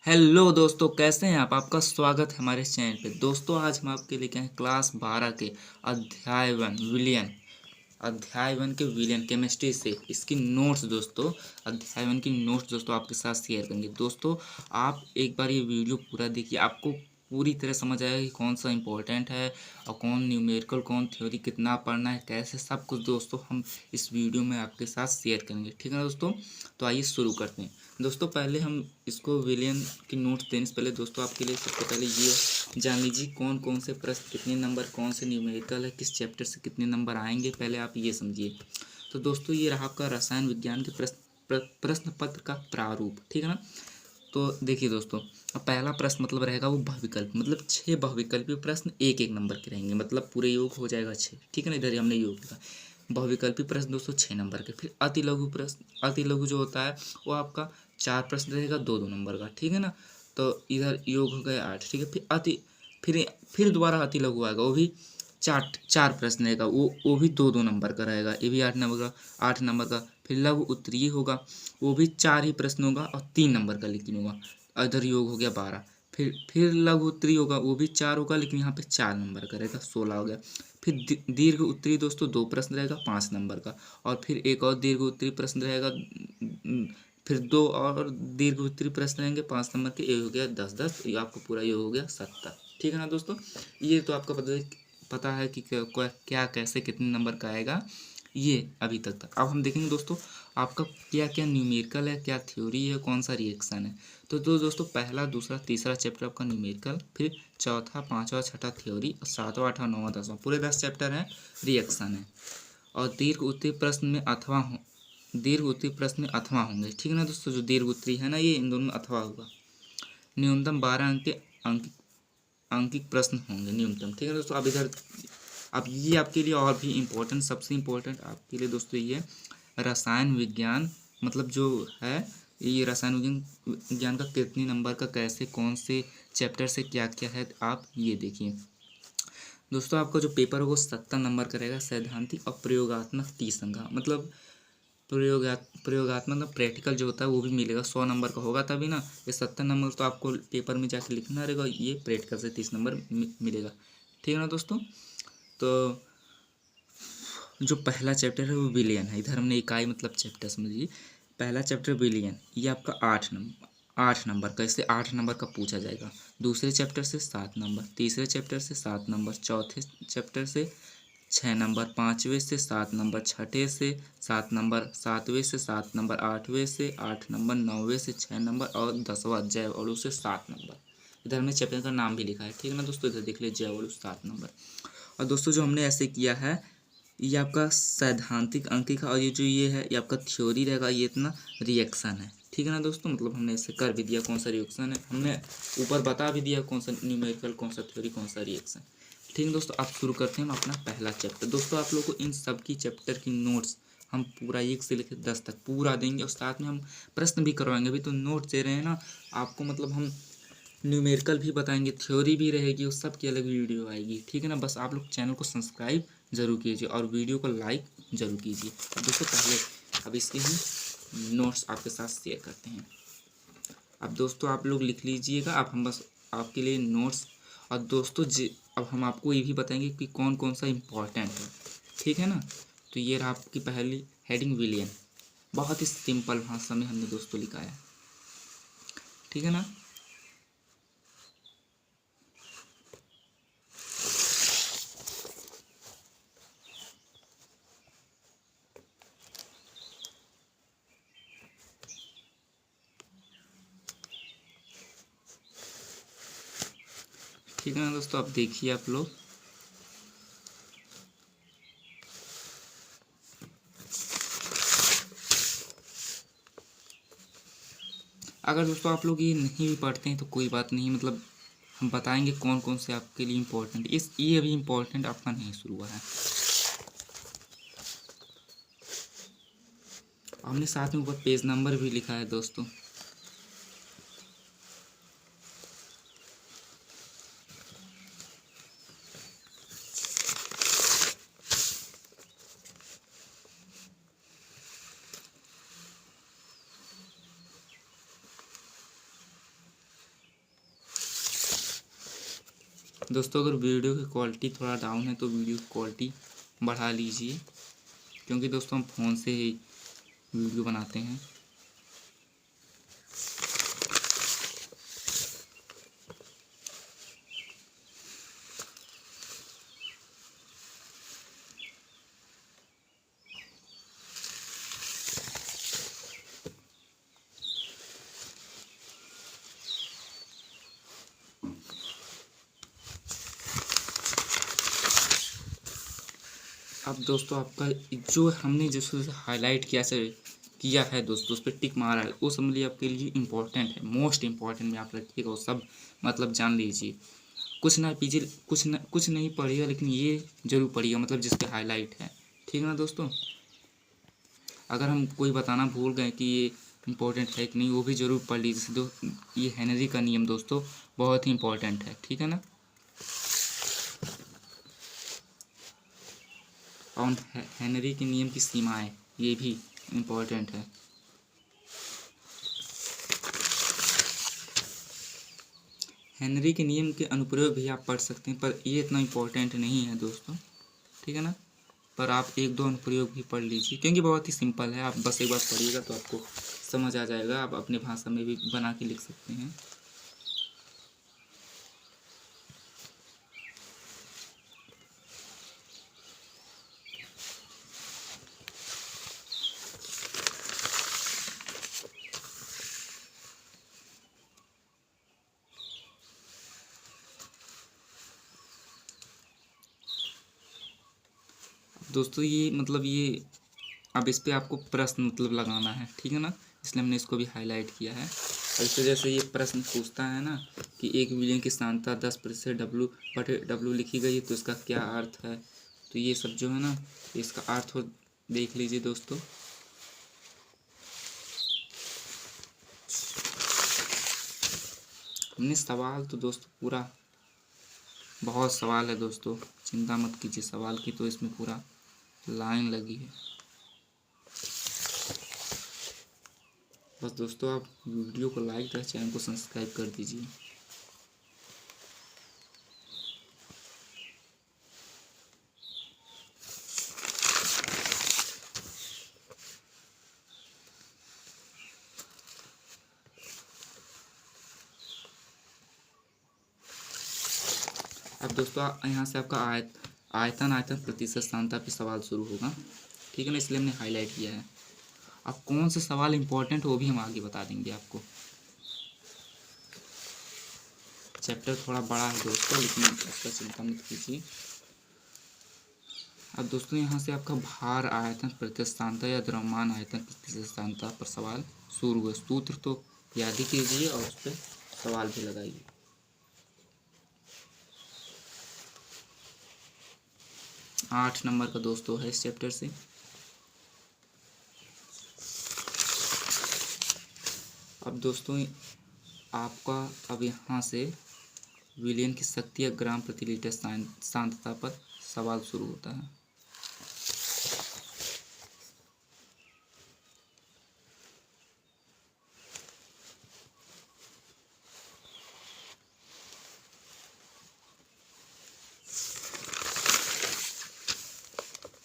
Hello दोस्तों, कैसे हैं आप। आपका स्वागत है हमारे चैनल पे। दोस्तों आज हम आपके लेके आए क्लास 12 के अध्याय वन के विलियन केमिस्ट्री से इसकी नोट्स। दोस्तों अध्याय 1 की नोट्स दोस्तों आपके साथ शेयर करेंगे। दोस्तों आप एक बार ये वीडियो पूरा देखिए, आपको पूरी तरह समझ आएगा कि कौन सा इंपॉर्टेंट है और कौन न्यूमेरिकल, कौन थ्योरी, कितना पढ़ना है, कैसे, सब कुछ दोस्तों हम इस वीडियो में आपके साथ शेयर करेंगे। ठीक है ना दोस्तों। तो आइए शुरू करते हैं। दोस्तों पहले हम इसको विलियन की नोट्स देने से पहले दोस्तों आपके लिए सबसे पहले ये जान लीजिए कौन कौन से प्रश्न, कितने नंबर, कौन से न्यूमेरिकल है, किस चैप्टर से कितने नंबर आएंगे, पहले आप ये समझिए। तो दोस्तों ये रहा आपका रसायन विज्ञान के प्रश्न पत्र का प्रारूप। ठीक है ना। तो देखिए दोस्तों, अब पहला प्रश्न मतलब रहेगा वो बहुविकल्प, मतलब 6 बहुविकल्पीय प्रश्न एक एक नंबर के रहेंगे, मतलब पूरे योग हो जाएगा 6। ठीक है ना। इधर ही हमने योग लिखा। बहुविकल्पीय प्रश्न दोस्तों 6 नंबर के। फिर अति लघु प्रश्न, अति लघु जो होता है वो आपका 4 प्रश्न रहेगा, 2 2 नंबर का। ठीक है ना। तो इधर योग हो गए 8। ठीक है। फिर दोबारा अति लघु आएगा, वो भी चार चार प्रश्न रहेगा, वो भी 2 2 नंबर का रहेगा, ये भी 8 नंबर का। फिर लघु उत्तरीय होगा, वो भी 4 ही प्रश्न होगा और 3 नंबर का लेकिन होगा। इधर योग हो गया 12। फिर लघु उत्तरीय होगा, वो भी 4 होगा लेकिन यहाँ पे 4 नंबर का रहेगा, 16 हो गया। फिर दीर्घ उत्तरीय दोस्तों 2 प्रश्न रहेगा, 5 नंबर का। और फिर एक और दीर्घ उत्तरीय प्रश्न रहेगा, फिर 2 और दीर्घ उत्तरीय प्रश्न रहेंगे 5 नंबर के। ये हो गया 10 10, ये आपको पूरा ये हो गया 70। ठीक है ना दोस्तों। ये तो आपका पता है कि क्या कैसे कितने नंबर का आएगा ये अभी तक। अब हम देखेंगे दोस्तों आपका क्या क्या न्यूमेरिकल है, क्या थ्योरी है, कौन सा रिएक्शन है। तो दोस्तों पहला, दूसरा, तीसरा चैप्टर आपका न्यूमेरिकल, फिर चौथा, पांचवा, छठा थ्योरी, और सातवां, आठवां, नौवां, 10वां, पूरे 10 चैप्टर हैं, रिएक्शन है। और दीर्घ उत्तरीय प्रश्न में अथवा होंगे। ठीक है ना दोस्तों। जो दीर्घ उत्तरीय है ना, ये इन दोनों में अथवा होगा। न्यूनतम 12 अंक के अंकित प्रश्न होंगे न्यूनतम। ठीक है दोस्तों। अब ये आपके लिए और भी इम्पोर्टेंट, सबसे इम्पोर्टेंट आपके लिए दोस्तों ये रसायन विज्ञान, मतलब जो है ये रसायन विज्ञान का कितने नंबर का, कैसे, कौन से चैप्टर से क्या क्या है, आप ये देखिए दोस्तों। आपका जो पेपर होगा 70 नंबर का रहेगा, सैद्धांतिक और प्रयोगात्मक 30 अंक का। मतलब प्रयोगात्मक मतलब प्रैक्टिकल जो होता है वो भी मिलेगा, 100 नंबर का होगा तभी ना। ये 70 नंबर तो आपको पेपर में जाके लिखना रहेगा, ये प्रैक्टिकल से 30 नंबर मिलेगा। ठीक है ना दोस्तों। तो जो पहला चैप्टर है वो विलियन है। इधर हमने इकाई मतलब चैप्टर समझिए। पहला चैप्टर विलियन, ये आपका 8 नंबर का, इससे 8 नंबर का पूछा जाएगा। दूसरे चैप्टर से 7 नंबर, तीसरे चैप्टर से 7 नंबर, चौथे चैप्टर से 6 नंबर, पाँचवें से 7 नंबर, छठे से 7 नंबर, सातवें से 7 नंबर, आठवें से 8 नंबर, नौवें से 6 नंबर, और 10वां जैव से 7 नंबर। इधर हमने चैप्टर का नाम भी लिखा है। ठीक है ना दोस्तों। इधर देख लीजिए जैव 7 नंबर। और दोस्तों जो हमने ऐसे किया है, ये आपका सैद्धांतिक अंकिका, और ये जो ये है ये आपका थ्योरी रहेगा, ये इतना रिएक्शन है। ठीक है ना दोस्तों। मतलब हमने ऐसे कर भी दिया कौन सा रिएक्शन है, हमने ऊपर बता भी दिया कौन सा न्यूमेरिकल, कौन सा थ्योरी, कौन सा रिएक्शन। ठीक है दोस्तों। अब शुरू करते हैं हम अपना पहला चैप्टर। दोस्तों आप लोग को इन सब की चैप्टर की नोट्स हम पूरा 1 से लेकर 10 तक पूरा देंगे, और साथ में हम प्रश्न भी करवाएंगे। अभी तो नोट्स दे रहे हैं ना आपको, मतलब हम न्यूमेरिकल भी बताएंगे, थ्योरी भी रहेगी, उस सब की अलग वीडियो आएगी। ठीक है ना। बस आप लोग चैनल को सब्सक्राइब जरूर कीजिए और वीडियो को लाइक जरूर कीजिए। अब दोस्तों पहले अब इसके ही नोट्स आपके साथ शेयर करते हैं। अब दोस्तों आप लोग लिख लीजिएगा। अब हम बस आपके लिए नोट्स, और दोस्तों अब हम आपको ये भी बताएंगे कि कौन कौन सा इम्पोर्टेंट है। ठीक है ना। तो ये रहा आपकी पहली हेडिंग, विलियन। बहुत ही सिंपल भाषा में हमने दोस्तों लिखा है। ठीक है ना। ठीक है ना दोस्तों। अब देखिए आप लोग, अगर दोस्तों आप लोग ये नहीं भी पढ़ते हैं तो कोई बात नहीं, मतलब हम बताएंगे कौन कौन से आपके लिए इम्पोर्टेंट। ये अभी इम्पोर्टेंट आपका नहीं शुरू हुआ है। हमने साथ में ऊपर पेज नंबर भी लिखा है दोस्तों। दोस्तों अगर वीडियो की क्वालिटी थोड़ा डाउन है तो वीडियो की क्वालिटी बढ़ा लीजिए, क्योंकि दोस्तों हम फ़ोन से ही वीडियो बनाते हैं। अब दोस्तों आपका जो हमने जिस हाईलाइट किया है दोस्तों, उस पर टिक मारा है, वो समझ लीजिए आपके लिए इम्पोर्टेंट है, मोस्ट इम्पॉर्टेंट में आप रखिएगा, वो सब मतलब जान लीजिए। कुछ ना पीजिए, कुछ नहीं पढ़िएगा, लेकिन ये जरूर पढ़िएगा, मतलब जिस पे हाईलाइट है, ठीक है ना दोस्तों। अगर हम कोई बताना भूल गए कि ये इम्पोर्टेंट है कि नहीं, वो भी ज़रूर पढ़ लीजिए। ये हेनरी का नियम दोस्तों बहुत ही इम्पोर्टेंट है, ठीक है ना। और हेनरी के नियम की सीमाएं, ये भी इम्पोर्टेंट है। हेनरी के नियम के अनुप्रयोग भी आप पढ़ सकते हैं, पर ये इतना इम्पोर्टेंट नहीं है दोस्तों, ठीक है ना। पर आप एक दो अनुप्रयोग भी पढ़ लीजिए, क्योंकि बहुत ही सिंपल है। आप बस एक बार पढ़िएगा तो आपको समझ आ जाएगा, आप अपनी भाषा में भी बना के लिख सकते हैं। दोस्तों ये मतलब ये अब इस पे आपको प्रश्न मतलब लगाना है, ठीक है ना, इसलिए हमने इसको भी हाईलाइट किया है। और इस वजह से ये प्रश्न पूछता है ना कि एक विलियन की सांद्रता 10% W लिखी गई है, तो इसका क्या अर्थ है। तो ये सब जो है ना, इसका अर्थ हो देख लीजिए दोस्तों। हमने सवाल तो दोस्तों पूरा, बहुत सवाल है दोस्तों, चिंता मत कीजिए, सवाल की तो इसमें पूरा लाइन लगी है। बस दोस्तों आप वीडियो को लाइक तथा चैनल को सब्सक्राइब कर दीजिए। अब दोस्तों यहाँ से आपका आयतन प्रतिशत सांद्रता पे सवाल शुरू होगा, ठीक है ना, इसलिए हमने हाईलाइट किया है। अब कौन से सवाल इम्पोर्टेंट हो भी हम आगे बता देंगे आपको। चैप्टर थोड़ा बड़ा है दोस्तों, लेकिन उसका चिंता मत कीजिए। अब दोस्तों यहाँ से आपका भार आयतन प्रतिशत सांद्रता या द्रव्यमान आयतन प्रतिशत सांद्रता पर सवाल शुरू हुआ। सूत्र तो याद ही कीजिए और उस पर सवाल भी लगाइए। 8 नंबर का दोस्तों है इस चैप्टर से। अब दोस्तों आपका अब यहाँ से विलियन की शक्ति या ग्राम प्रति लीटर सांद्रता पर सवाल शुरू होता है।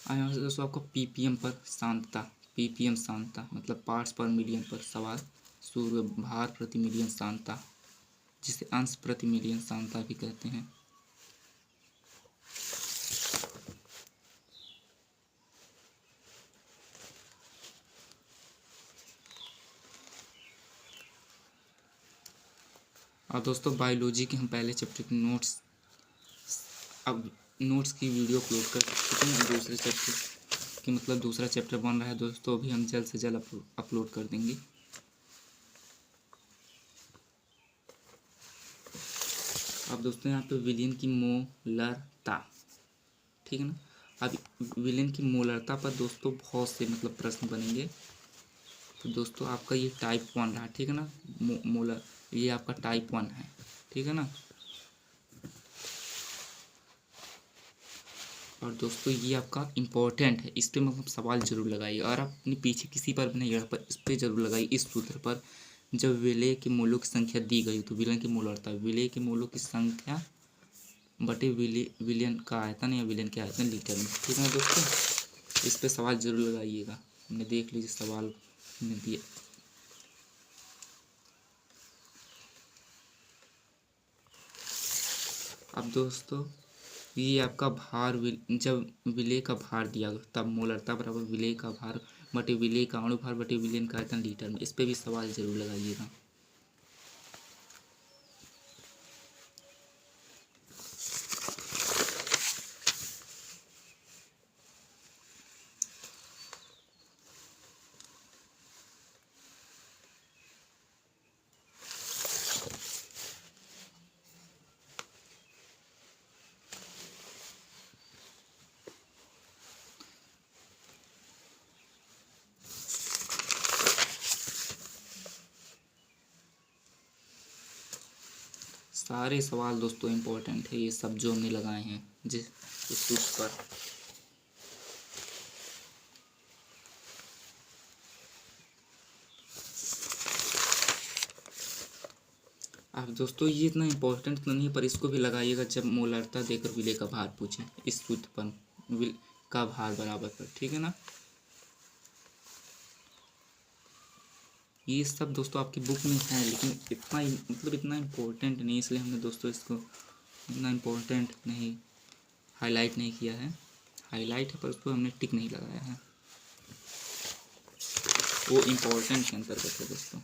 यहाँ से दोस्तों आपको पीपीएम पर सांद्रता, पीपीएम सांद्रता मतलब पार्ट्स पर मिलियन पर सवाल शुरू। भार प्रति मिलियन सांद्रता, जिसे अंश प्रति मिलियन सांद्रता भी कहते हैं। और दोस्तों बायोलॉजी के हम पहले चैप्टर के नोट्स, अब नोट्स की वीडियो अपलोड कर चुके हैं। दूसरे चैप्टर की मतलब दूसरा चैप्टर बन रहा है दोस्तों, अभी हम जल्द से जल्द अपलोड कर देंगे। अब दोस्तों यहाँ पे विलियन की मोलरता, ठीक है ना। अब विलियन की मोलरता पर दोस्तों बहुत से मतलब प्रश्न बनेंगे। तो दोस्तों आपका ये टाइप 1 रहा, ठीक है ना, मोलर, ये आपका टाइप 1 है, ठीक है ना। और दोस्तों ये आपका इम्पोर्टेंट है, इस पर मतलब सवाल जरूर लगाइए, और आप अपने पीछे किसी पर भी नहीं, पर इस पर जरूर लगाइए, इस सूत्र पर। जब विलय के मूलों की संख्या दी गई तो विलयन की मोलरता, विलय के मूलों की संख्या बटे विलियन का आयतन या विलियन के आयतन लीटर में। ठीक है दोस्तों, इस पे सवाल जरूर लगाइएगा। हमने देख लीजिए सवाल हमने दिया। अब दोस्तों ये आपका भार जब विलेय का भार दिया तब मोलरता बराबर विलेय का भार बटे विलेय का अणु भार बटे विलियन का आयतन लीटर में। इस पे भी सवाल जरूर लगाइएगा। सारे सवाल दोस्तों इम्पोर्टेंट है, ये सब जो हमने लगाए हैं जिस इस सूत्र पर। आप दोस्तों ये इतना इम्पोर्टेंट तो नहीं है, पर इसको भी लगाइएगा जब मोलरता देकर विलेय का भार पूछे इस सूत्र पर विल का भार बराबर पर। ठीक है ना, ये सब दोस्तों आपकी बुक में है, लेकिन इतना मतलब इतना इम्पोर्टेंट नहीं, इसलिए हमने दोस्तों इसको इतना इम्पोर्टेंट नहीं हाईलाइट नहीं किया है। हाईलाइट है पर उसको हमने टिक नहीं लगाया है, वो इम्पोर्टेंट के अंतर्गत है दोस्तों।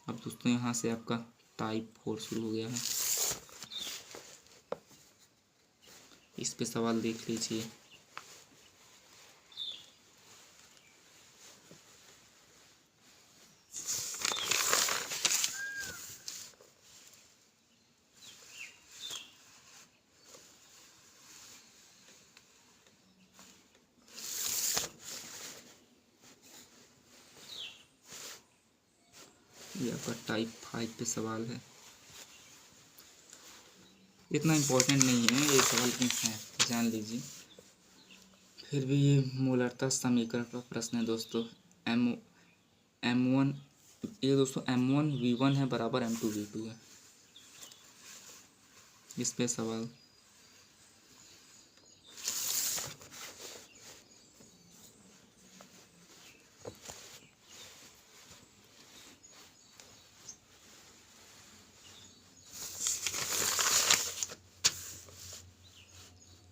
अब दोस्तों यहाँ से आपका टाइप 4 शुरू हो गया है, इस पे सवाल देख लीजिए। ये आपका टाइप 5 पे सवाल है, इतना इम्पोर्टेंट नहीं है ये सवाल, लेकिन है जान लीजिए। फिर भी ये मोलरता समीकरण का प्रश्न है दोस्तों। M1 ये दोस्तों M1V1 है बराबर M2V2 है, इस पे सवाल।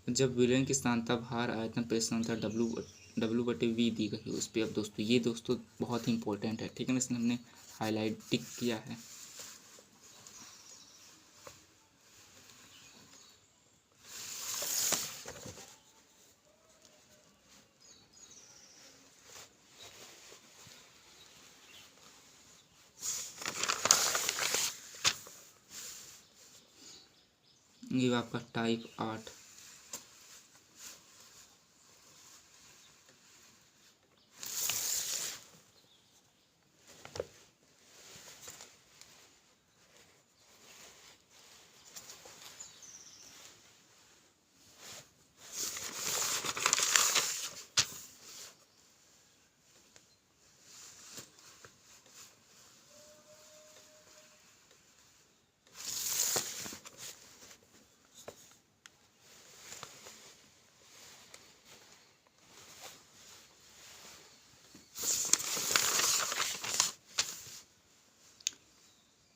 जब विलयन की सांता भार आयतन परिसंख्या डब्ल्यू बटे वी दी गई उस पर। अब दोस्तों ये दोस्तों बहुत ही इंपॉर्टेंट है, ठीक है ना, इसमें हमने हाईलाइट टिक किया है। ये आपका टाइप 8।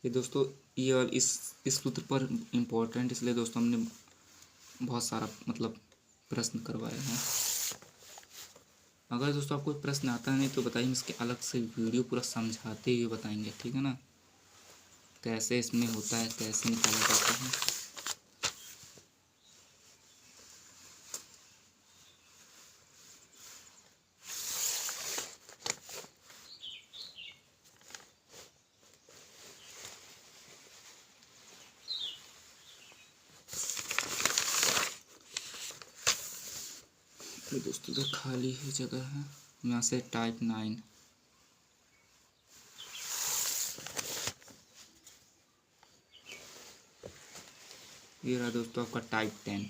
ये दोस्तों ये और इस सूत्र पर इम्पोर्टेंट, इसलिए दोस्तों हमने बहुत सारा मतलब प्रश्न करवाए हैं। अगर दोस्तों आपको प्रश्न आता नहीं तो बताइए, इसके अलग से वीडियो पूरा समझाते हुए बताएंगे, ठीक है ना, कैसे इसमें होता है, कैसे निकाला जाता है। ये दोस्तों इधर खाली ही जगह है, यहाँ से टाइप 9। ये रहा दोस्तों आपका टाइप 10।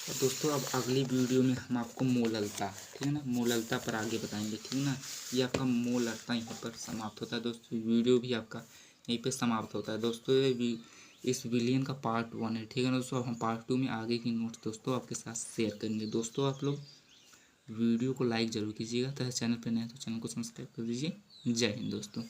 और दोस्तों अब अगली वीडियो में हम आपको मोललता, ठीक है ना, मोललता पर आगे बताएंगे, ठीक है ना। ये आपका मोललता यहाँ पर समाप्त होता है दोस्तों, वीडियो भी आपका यहीं पे समाप्त होता है दोस्तों। इस विलियन का पार्ट 1 है, ठीक है ना दोस्तों। अब हम पार्ट 2 में आगे की नोट्स दोस्तों आपके साथ शेयर करेंगे। दोस्तों आप लोग वीडियो को लाइक ज़रूर कीजिएगा, तथा चैनल पर नए हैं तो चैनल को सब्सक्राइब कर दीजिए। जय हिंद दोस्तों।